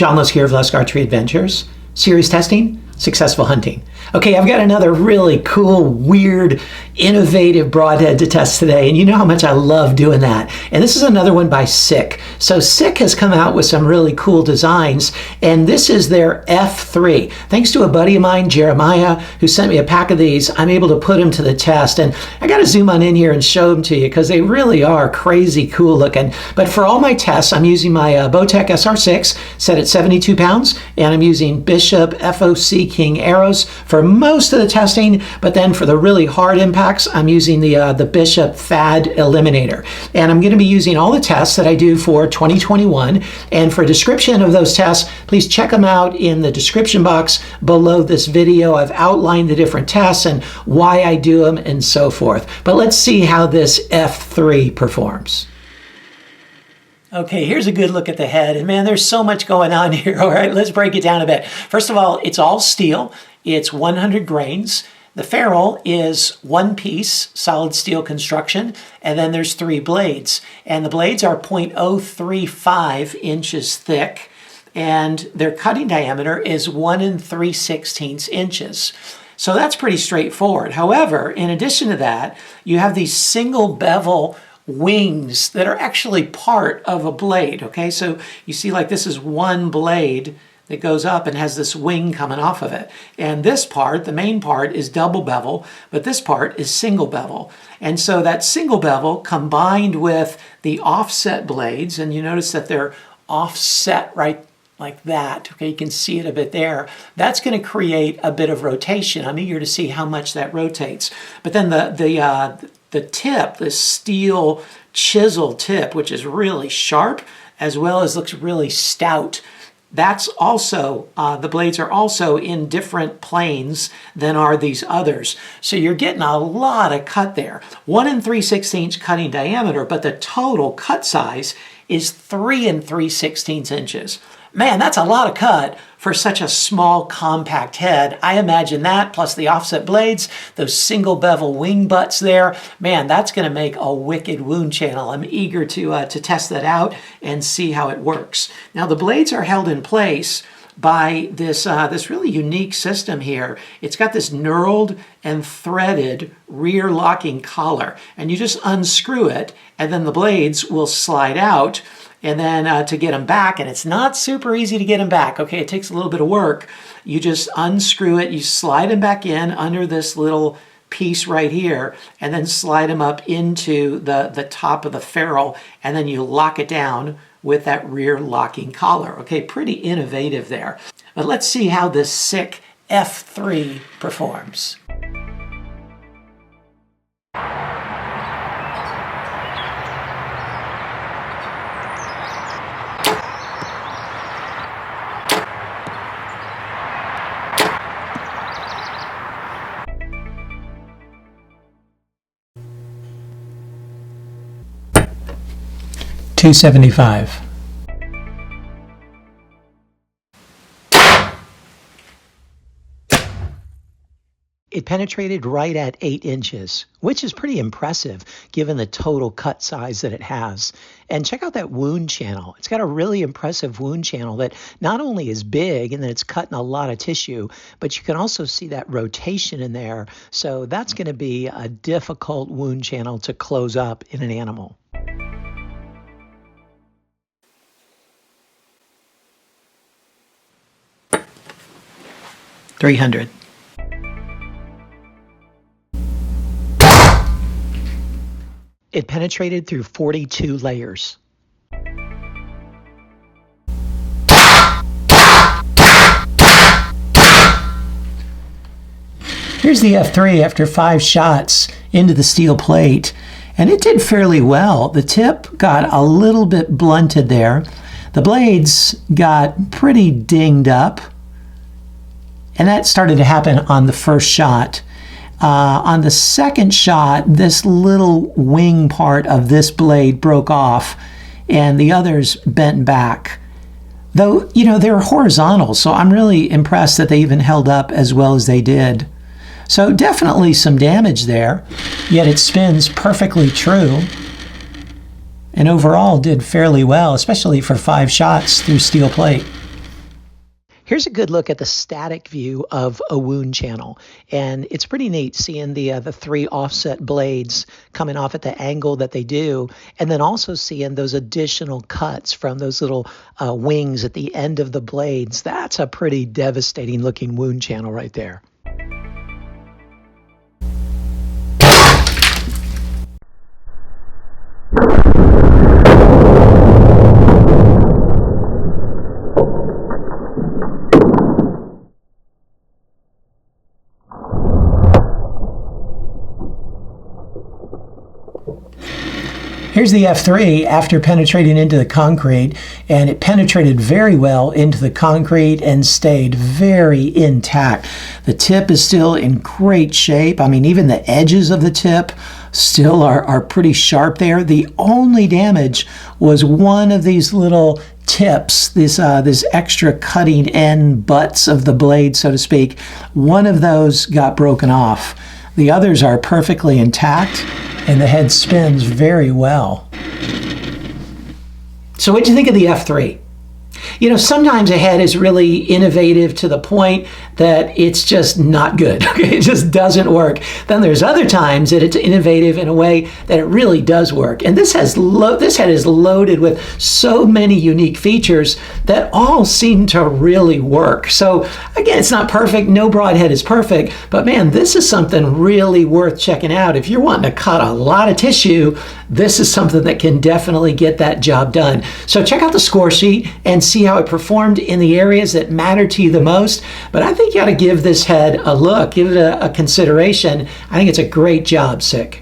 John Lusk here of Lusk Archery Adventures. Series testing, successful hunting. Okay, I've got another really cool, weird, innovative broadhead to test today, and you know how much I love doing that. And this is another one by SIK. So SIK has come out with some really cool designs, and this is their F3. Thanks to a buddy of mine, Jeremiah, who sent me a pack of these, I'm able to put them to the test. And I got to zoom on in here and show them to you because they really are crazy cool looking. But for all my tests, I'm using my Bowtech SR6 set at 72 pounds, and I'm using Bishop FOC King Arrows for most of the testing, but then for the really hard impacts, I'm using the Bishop FAD Eliminator. And I'm going to be using all the tests that I do for 2021. And for a description of those tests, please check them out in the description box below this video. I've outlined the different tests and why I do them and so forth. But let's see how this F3 performs. Okay, here's a good look at the head, and man, there's so much going on here. All right, let's break it down a bit. First of all, it's all steel. It's 100 grains. The ferrule is one piece, solid steel construction, and then there's 3 blades. And the blades are 0.035 inches thick, and their cutting diameter is 1 3/16 inches. So that's pretty straightforward. However, in addition to that, you have these single bevel wings that are actually part of a blade, okay? So you see like this is one blade that goes up and has this wing coming off of it. And this part, the main part, is double bevel, but this part is single bevel. And so that single bevel combined with the offset blades, and you notice that they're offset right like that, okay? You can see it a bit there. That's gonna create a bit of rotation. I'm eager to see how much that rotates. But then the tip, the steel chisel tip, which is really sharp, as well as looks really stout, that's also, the blades are also in different planes than are these others. So you're getting a lot of cut there. 1 3/16 cutting diameter, but the total cut size is 3 3/16 inches. Man, that's a lot of cut for such a small, compact head. I imagine that, plus the offset blades, those single bevel wing butts there, man, that's gonna make a wicked wound channel. I'm eager to test that out and see how it works. Now, the blades are held in place by this really unique system here. It's got this knurled and threaded rear locking collar, and you just unscrew it, and then the blades will slide out. And then to get them back, and it's not super easy to get them back, okay? It takes a little bit of work. You just unscrew it, you slide them back in under this little piece right here, and then slide them up into the top of the ferrule, and then you lock it down with that rear locking collar. Okay, pretty innovative there. But let's see how this SIK F3 performs. .275. It penetrated right at 8 inches, which is pretty impressive given the total cut size that it has. And check out that wound channel. It's got a really impressive wound channel that not only is big and that it's cutting a lot of tissue, but you can also see that rotation in there. So that's going to be a difficult wound channel to close up in an animal. .300. It penetrated through 42 layers. Here's the F3 after 5 shots into the steel plate, and it did fairly well. The tip got a little bit blunted there. The blades got pretty dinged up. And that started to happen on the first shot. On the second shot, this little wing part of this blade broke off and the others bent back. Though, you know, they were horizontal, so I'm really impressed that they even held up as well as they did. So definitely some damage there, yet it spins perfectly true. And overall did fairly well, especially for 5 shots through steel plate. Here's a good look at the static view of a wound channel. And it's pretty neat seeing the 3 offset blades coming off at the angle that they do, and then also seeing those additional cuts from those little wings at the end of the blades. That's a pretty devastating looking wound channel right there. Here's the F3 after penetrating into the concrete, and it penetrated very well into the concrete and stayed very intact. The tip is still in great shape. I mean, even the edges of the tip still are pretty sharp there. The only damage was one of these little tips, this extra cutting end butts of the blade, so to speak. One of those got broken off. The others are perfectly intact, and the head spins very well. So what do you think of the F3? You know, sometimes a head is really innovative to the point that it's just not good. Okay? It just doesn't work. Then there's other times that it's innovative in a way that it really does work. And this head is loaded with so many unique features that all seem to really work. So again, it's not perfect. No broadhead is perfect. But man, this is something really worth checking out. If you're wanting to cut a lot of tissue, this is something that can definitely get that job done. So check out the score sheet and see how it performed in the areas that matter to you the most. But I think you ought to give this head a look, give it a consideration. I think it's a great job, SIK.